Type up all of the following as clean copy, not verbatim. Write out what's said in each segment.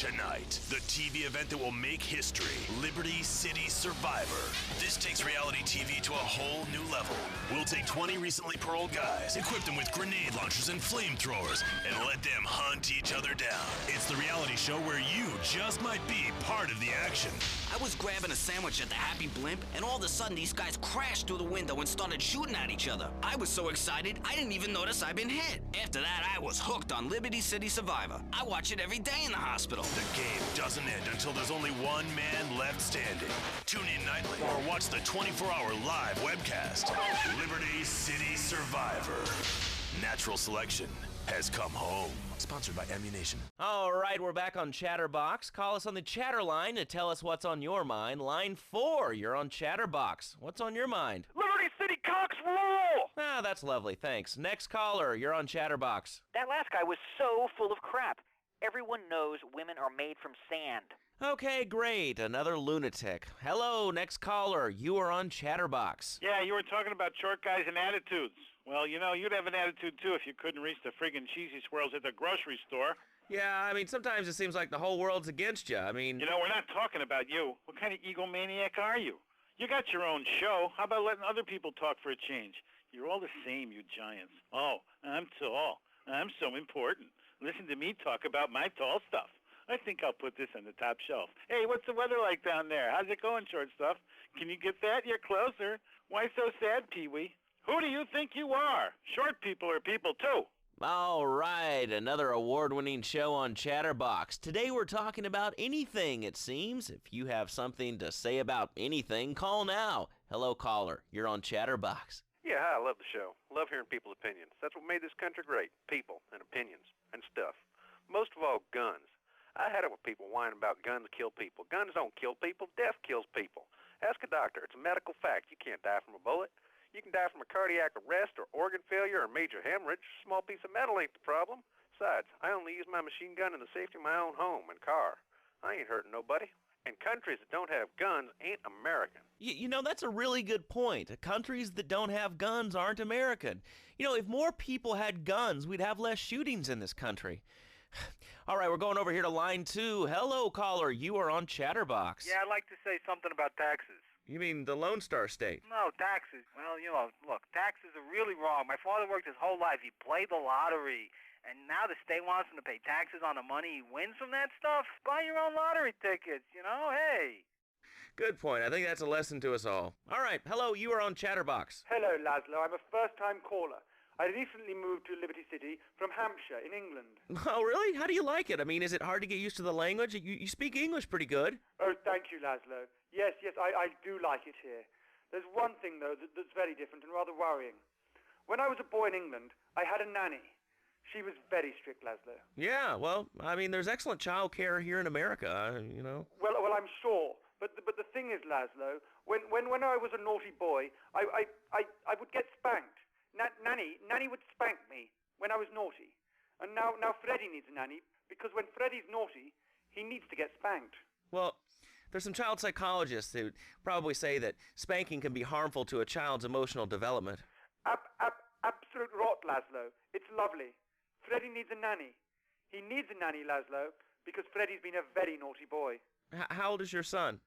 Tonight, the TV event that will make history, Liberty City Survivor. This takes reality TV to a whole new level. We'll take 20 recently paroled guys, equip them with grenade launchers and flamethrowers, and let them hunt each other down. It's the reality show where you just might be part of the action. I was grabbing a sandwich at the Happy Blimp, and all of a sudden these guys crashed through the window and started shooting at each other. I was so excited, I didn't even notice I'd been hit. After that, I was hooked on Liberty City Survivor. I watch it every day in the hospital. The game doesn't end until there's only one man left standing. Tune in nightly or watch the 24-hour live webcast. Liberty City Survivor. Natural selection has come home. Sponsored by Ammunition. All right, we're back on Chatterbox. Call us on the chatter line to tell us what's on your mind. Line 4, you're on Chatterbox. What's on your mind? Liberty City Cox rule! Ah, that's lovely, thanks. Next caller, you're on Chatterbox. That last guy was so full of crap. Everyone knows women are made from sand. Okay, great. Another lunatic. Hello, next caller. You are on Chatterbox. Yeah, you were talking about short guys and attitudes. Well, you know, you'd have an attitude, too, if you couldn't reach the friggin' cheesy swirls at the grocery store. Yeah, I mean, sometimes it seems like the whole world's against you. I mean... You know, we're not talking about you. What kind of egomaniac are you? You got your own show. How about letting other people talk for a change? You're all the same, you giants. Oh, I'm tall. I'm so important. Listen to me talk about my tall stuff. I think I'll put this on the top shelf. Hey, what's the weather like down there? How's it going, short stuff? Can you get that? You're closer. Why so sad, Pee-wee? Who do you think you are? Short people are people, too. All right, another award-winning show on Chatterbox. Today we're talking about anything, it seems. If you have something to say about anything, call now. Hello, caller. You're on Chatterbox. Yeah, hi, I love the show. Love hearing people's opinions. That's what made this country great. People and opinions and stuff. Most of all, guns. I had it with people whining about guns kill people. Guns don't kill people. Death kills people. Ask a doctor. It's a medical fact. You can't die from a bullet. You can die from a cardiac arrest or organ failure or major hemorrhage. A small piece of metal ain't the problem. Besides, I only use my machine gun in the safety of my own home and car. I ain't hurting nobody. And countries that don't have guns ain't American. You know, that's a really good point. Countries that don't have guns aren't American. You know, if more people had guns, we'd have less shootings in this country. All right, we're going over here to line 2. Hello, caller. You are on Chatterbox. Yeah, I'd like to say something about taxes. You mean the Lone Star State? No, taxes. Well, you know, look, taxes are really wrong. My father worked his whole life. He played the lottery. And now the state wants him to pay taxes on the money he wins from that stuff? Buy your own lottery tickets, you know? Hey. Good point. I think that's a lesson to us all. All right, hello, you are on Chatterbox. Hello, Laszlo. I'm a first-time caller. I recently moved to Liberty City from Hampshire in England. Oh, really? How do you like it? I mean, is it hard to get used to the language? You speak English pretty good. Oh, thank you, Laszlo. Yes, I do like it here. There's one thing, though, that's very different and rather worrying. When I was a boy in England, I had a nanny. She was very strict, Laszlo. Yeah, well, I mean, there's excellent child care here in America, you know. Well, I'm sure. But the thing is, Laszlo, when I was a naughty boy, I would get spanked. Nanny would spank me when I was naughty. And now Freddie needs a nanny, because when Freddie's naughty, he needs to get spanked. Well, there's some child psychologists who probably say that spanking can be harmful to a child's emotional development. Absolute rot, Laszlo. It's lovely. Freddie needs a nanny. He needs a nanny, Laszlo, because Freddie's been a very naughty boy. How old is your son?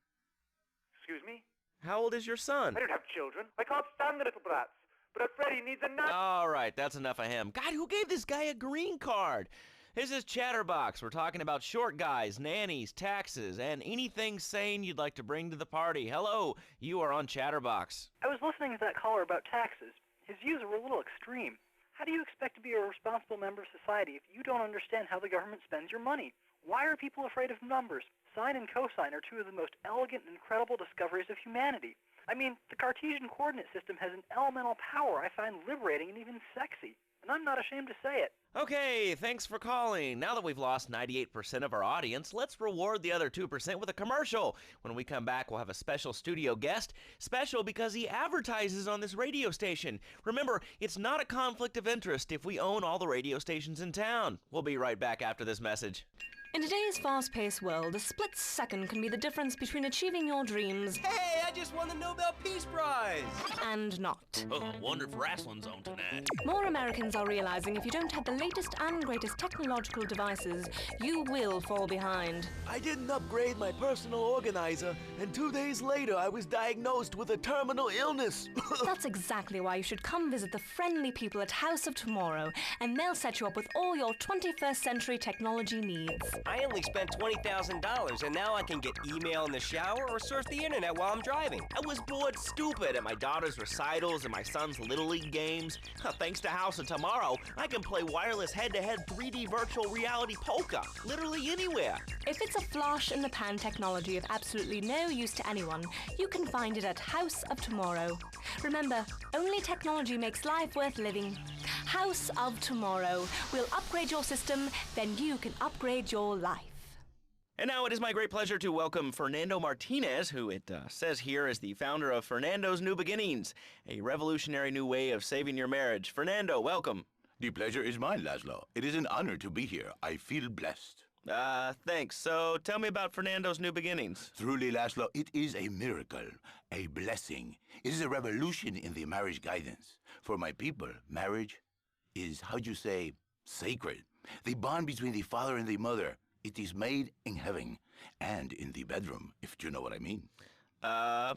Excuse me? How old is your son? I don't have children. I can't stand the little brats. But Freddie needs a nanny. All right, that's enough of him. God, who gave this guy a green card? This is Chatterbox. We're talking about short guys, nannies, taxes, and anything sane you'd like to bring to the party. Hello, you are on Chatterbox. I was listening to that caller about taxes. His views were a little extreme. How do you expect to be a responsible member of society if you don't understand how the government spends your money? Why are people afraid of numbers? Sine and cosine are two of the most elegant and incredible discoveries of humanity. I mean, the Cartesian coordinate system has an elemental power I find liberating and even sexy. And I'm not ashamed to say it. Okay, thanks for calling. Now that we've lost 98% of our audience, let's reward the other 2% with a commercial. When we come back, we'll have a special studio guest. Special because he advertises on this radio station. Remember, it's not a conflict of interest if we own all the radio stations in town. We'll be right back after this message. In today's fast-paced world, a split second can be the difference between achieving your dreams Hey, I just won the Nobel Peace Prize! and not. Oh, wonder if wrestling's on tonight. More Americans are realizing if you don't have the latest and greatest technological devices, you will fall behind. I didn't upgrade my personal organizer, and 2 days later I was diagnosed with a terminal illness. That's exactly why you should come visit the friendly people at House of Tomorrow, and they'll set you up with all your 21st century technology needs. I only spent $20,000, and now I can get email in the shower or surf the internet while I'm driving. I was bored stupid at my daughter's recitals and my son's Little League games. Thanks to House of Tomorrow, I can play wireless head-to-head 3D virtual reality poker, literally anywhere. If it's a flash-in-the-pan technology of absolutely no use to anyone, you can find it at House of Tomorrow. Remember, only technology makes life worth living. House of Tomorrow. We'll upgrade your system, then you can upgrade your life. And now it is my great pleasure to welcome Fernando Martinez, who it says here is the founder of Fernando's New Beginnings, a revolutionary new way of saving your marriage. Fernando, welcome. The pleasure is mine, Laszlo. It is an honor to be here. I feel blessed. Thanks. So tell me about Fernando's New Beginnings. Truly, Laszlo, it is a miracle, a blessing. It is a revolution in the marriage guidance. For my people, marriage is, how'd you say, sacred. The bond between the father and the mother. It is made in heaven and in the bedroom, if you know what I mean. I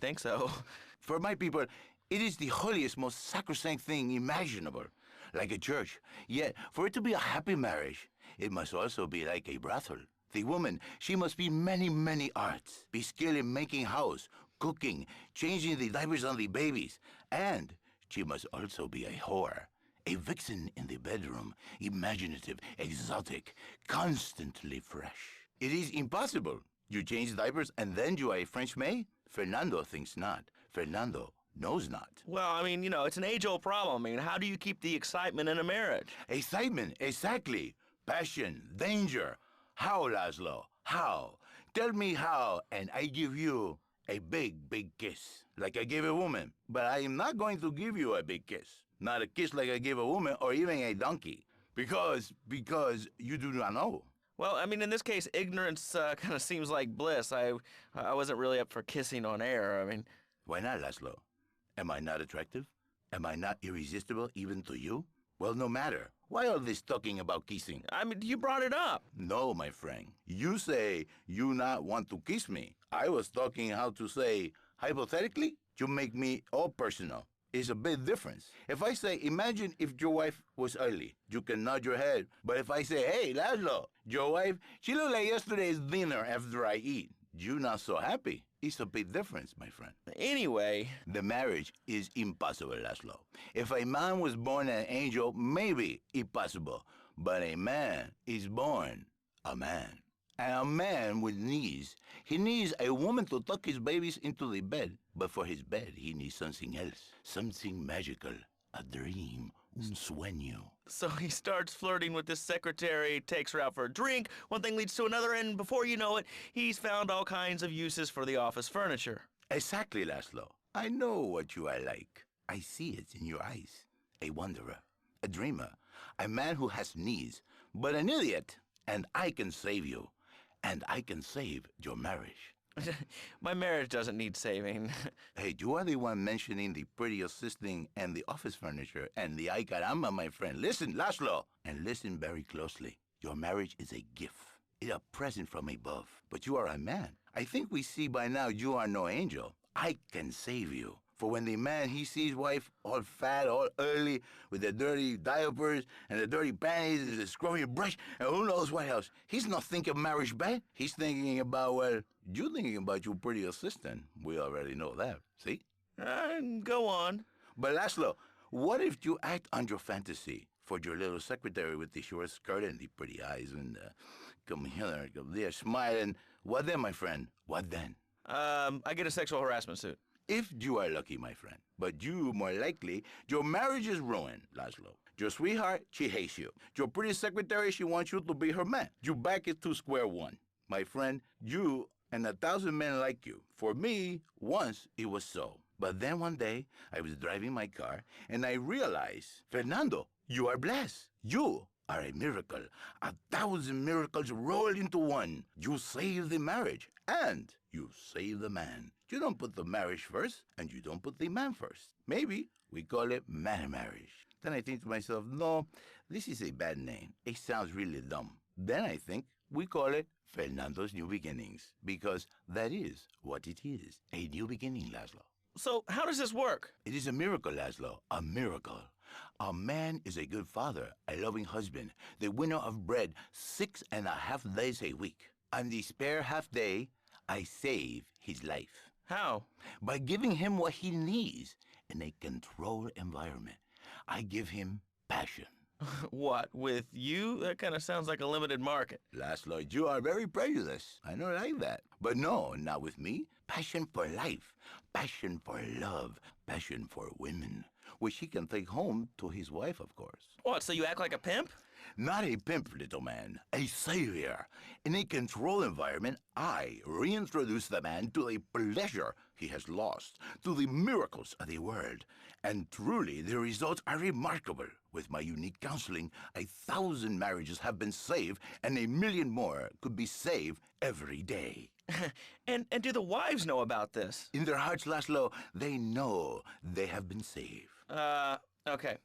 think so. For my people, it is the holiest, most sacrosanct thing imaginable, like a church. Yet, for it to be a happy marriage, it must also be like a brothel. The woman, she must be many, many arts, be skilled in making house, cooking, changing the diapers on the babies, and she must also be a whore. A vixen in the bedroom, imaginative, exotic, constantly fresh. It is impossible. You change diapers and then you are a French maid? Fernando thinks not. Fernando knows not. Well, I mean, it's an age-old problem. I mean, how do you keep the excitement in a marriage? Excitement, exactly. Passion, danger. How, Laszlo? How? Tell me how, and I give you a big, big kiss, like I gave a woman. But I am not going to give you a big kiss. Not a kiss like I give a woman or even a donkey. Because you do not know. Well, I mean, in this case, ignorance kind of seems like bliss. I wasn't really up for kissing on air. I mean... Why not, Laszlo? Am I not attractive? Am I not irresistible even to you? Well, no matter. Why all this talking about kissing? I mean, you brought it up. No, my friend. You say you not want to kiss me. I was talking how to say, hypothetically, you make me all personal. It's a big difference. If I say, imagine if your wife was early, you can nod your head. But if I say, hey, Laszlo, your wife, she looked like yesterday's dinner after I eat. You not so happy. It's a big difference, my friend. Anyway. The marriage is impossible, Laszlo. If a man was born an angel, maybe impossible. But a man is born a man. And a man with knees. He needs a woman to tuck his babies into the bed. But for his bed, he needs something else. Something magical. A dream. Un sueño. So he starts flirting with his secretary, takes her out for a drink, one thing leads to another, and before you know it, he's found all kinds of uses for the office furniture. Exactly, Laszlo. I know what you are like. I see it in your eyes. A wanderer. A dreamer. A man who has knees. But an idiot. And I can save you. And I can save your marriage. My marriage doesn't need saving. Hey, you are the one mentioning the pretty assisting and the office furniture and the ay caramba, my friend. Listen, Laszlo, and listen very closely. Your marriage is a gift. It's a present from above. But you are a man. I think we see by now you are no angel. I can save you. For when the man, he sees wife all fat, all early, with the dirty diapers and the dirty panties and the scrubby brush, and who knows what else, he's not thinking of marriage bad. He's thinking about, well, you're thinking about your pretty assistant. We already know that, see? Go on. But Laszlo, what if you act on your fantasy for your little secretary with the short skirt and the pretty eyes and come here, come there, smiling? What then, my friend? What then? I get a sexual harassment suit. If you are lucky, my friend. But you, more likely, your marriage is ruined, Laszlo. Your sweetheart, she hates you. Your pretty secretary, she wants you to be her man. You back it to square one. My friend, you and 1,000 men like you. For me, once it was so. But then one day, I was driving my car, and I realized, Fernando, you are blessed. You are a miracle. 1,000 miracles rolled into one. You save the marriage, and you save the man. You don't put the marriage first, and you don't put the man first. Maybe we call it man marriage. Then I think to myself, no, this is a bad name. It sounds really dumb. Then I think we call it Fernando's New Beginnings, because that is what it is, a new beginning, Laszlo. So how does this work? It is a miracle, Laszlo, a miracle. A man is a good father, a loving husband, the winner of bread 6.5 days a week. On the spare half day, I save his life. How? By giving him what he needs in a controlled environment. I give him passion. What, with you? That kind of sounds like a limited market. Laszlo, you are very prejudiced. I don't like that. But no, not with me. Passion for life, passion for love, passion for women, which he can take home to his wife, of course. What, so you act like a pimp? Not a pimp, little man, a savior. In a controlled environment, I reintroduce the man to the pleasure he has lost, to the miracles of the world. And truly, the results are remarkable. With my unique counseling, 1,000 marriages have been saved, and 1,000,000 more could be saved every day. And do the wives know about this? In their hearts, Laszlo, they know they have been saved. Okay.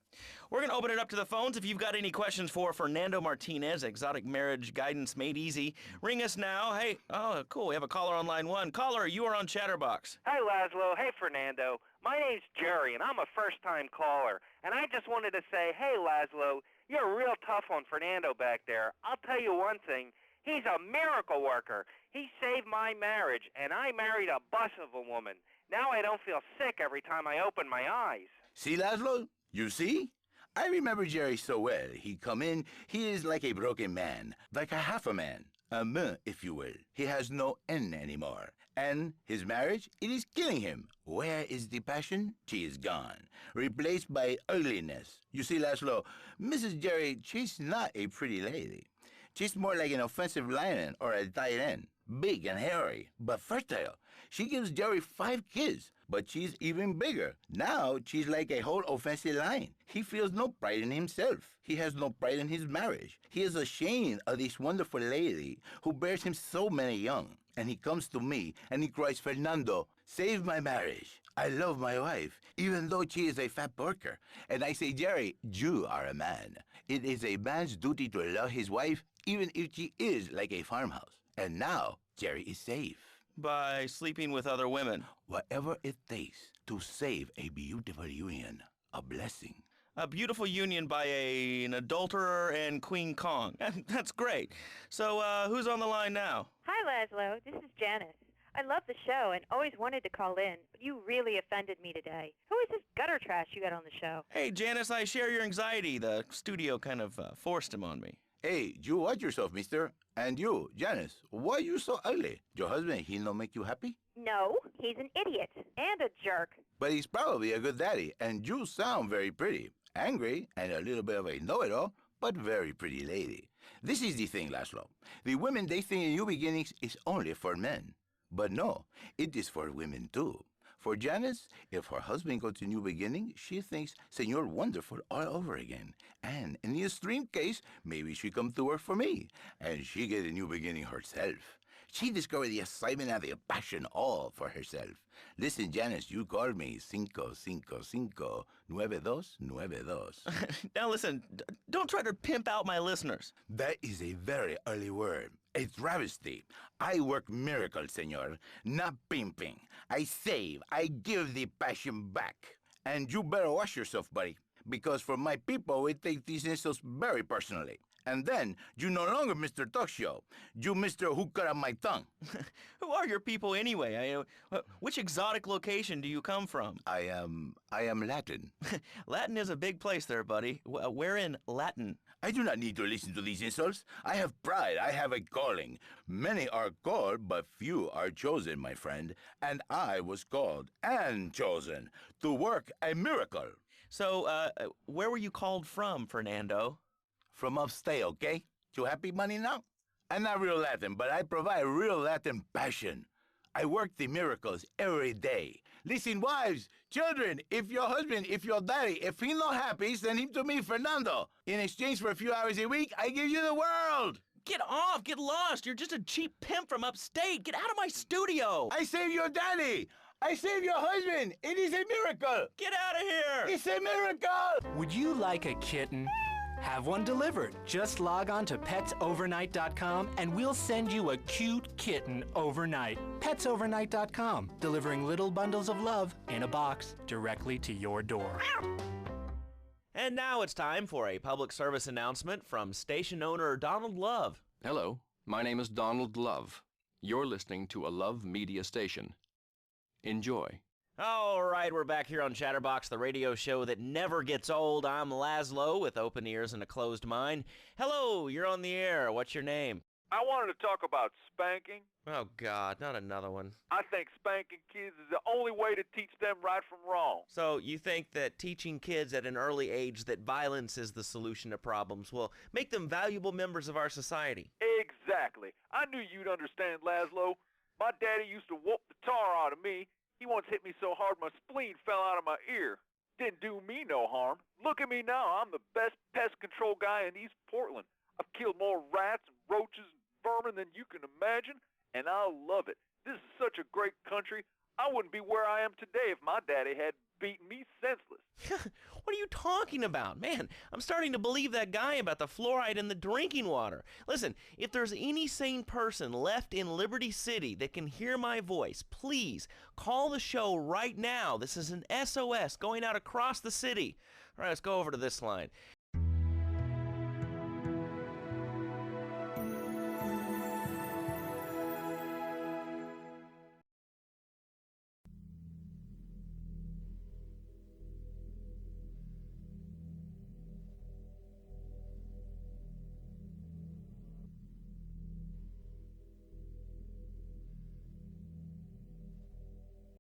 We're going to open it up to the phones. If you've got any questions for Fernando Martinez, Exotic Marriage Guidance Made Easy, ring us now. Hey, oh, cool. We have a caller on line 1. Caller, you are on Chatterbox. Hi, Laszlo. Hey, Fernando. My name's Jerry, and I'm a first-time caller. And I just wanted to say, hey, Laszlo, you're real tough on Fernando back there. I'll tell you one thing. He's a miracle worker. He saved my marriage, and I married a bus of a woman. Now I don't feel sick every time I open my eyes. See, Laszlo? You see? I remember Jerry so well. He come in, he is like a broken man, like a half a man, a me, if you will. He has no N anymore. And his marriage, it is killing him. Where is the passion? She is gone, replaced by ugliness. You see, Laszlo, Mrs. Jerry, she's not a pretty lady. She's more like an offensive lion or a tight end, big and hairy, but fertile. She gives Jerry 5 kids, but she's even bigger. Now she's like a whole offensive lion. He feels no pride in himself. He has no pride in his marriage. He is ashamed of this wonderful lady who bears him so many young. And he comes to me and he cries, Fernando, save my marriage. I love my wife, even though she is a fat worker. And I say, Jerry, you are a man. It is a man's duty to love his wife, even if she is like a farmhouse. And now, Jerry is safe. By sleeping with other women. Whatever it takes to save a beautiful union, a blessing. A beautiful union by an adulterer and Queen Kong. That's great. So, who's on the line now? Hi, Laszlo. This is Janice. I love the show and always wanted to call in, but you really offended me today. Who is this gutter trash you got on the show? Hey, Janice, I share your anxiety. The studio kind of forced him on me. Hey, you watch yourself, mister. And you, Janice, why you so ugly? Your husband, he no make you happy? No, he's an idiot and a jerk. But he's probably a good daddy, and you sound very pretty. Angry and a little bit of a know-it-all, but very pretty lady. This is the thing, Laszlo. The women they think in New Beginnings is only for men. But no, it is for women too. For Janice, if her husband goes to New Beginning, she thinks Senor Wonderful all over again. And in the extreme case, maybe she come to work for me, and she get a New Beginning herself. She discovered the excitement and the passion all for herself. Listen, Janice, you called me 555-9292. Now listen, don't try to pimp out my listeners. That is a very early word. A travesty. I work miracles, senor, not pimping. I save, I give the passion back. And you better watch yourself, buddy, because for my people, we take these insults very personally. And then, you no longer Mr. Talk Show. You Mr. Who Cut Out My Tongue. Who are your people anyway? Which exotic location do you come from? I am Latin. Latin is a big place there, buddy. Where in Latin? I do not need to listen to these insults. I have pride. I have a calling. Many are called, but few are chosen, my friend. And I was called and chosen to work a miracle. So, where were you called from, Fernando? From upstate, okay? You happy, money, now? I'm not real Latin, but I provide real Latin passion. I work the miracles every day. Listen, wives, children, if your husband, if your daddy, if he's not happy, send him to me, Fernando. In exchange for a few hours a week, I give you the world. Get off! Get lost! You're just a cheap pimp from upstate! Get out of my studio! I save your daddy! I save your husband! It is a miracle! Get out of here! It's a miracle! Would you like a kitten? Have one delivered. Just log on to petsovernight.com and we'll send you a cute kitten overnight. Petsovernight.com, delivering little bundles of love in a box directly to your door. And now it's time for a public service announcement from station owner Donald Love. Hello, my name is Donald Love. You're listening to a Love Media station. Enjoy. All right, we're back here on Chatterbox, the radio show that never gets old. I'm Laszlo with open ears and a closed mind. Hello, you're on the air. What's your name? I wanted to talk about spanking. Oh, God, not another one. I think spanking kids is the only way to teach them right from wrong. So you think that teaching kids at an early age that violence is the solution to problems will make them valuable members of our society? Exactly. I knew you'd understand, Laszlo. My daddy used to whoop the tar out of me. He once hit me so hard my spleen fell out of my ear. Didn't do me no harm. Look at me now. I'm the best pest control guy in East Portland. I've killed more rats and roaches and vermin than you can imagine, and I love it. This is such a great country. I wouldn't be where I am today if my daddy had beaten me senseless. What are you talking about? Man, I'm starting to believe that guy about the fluoride in the drinking water. Listen, if there's any sane person left in Liberty City that can hear my voice, please call the show right now. This is an SOS going out across the city. All right, let's go over to this line.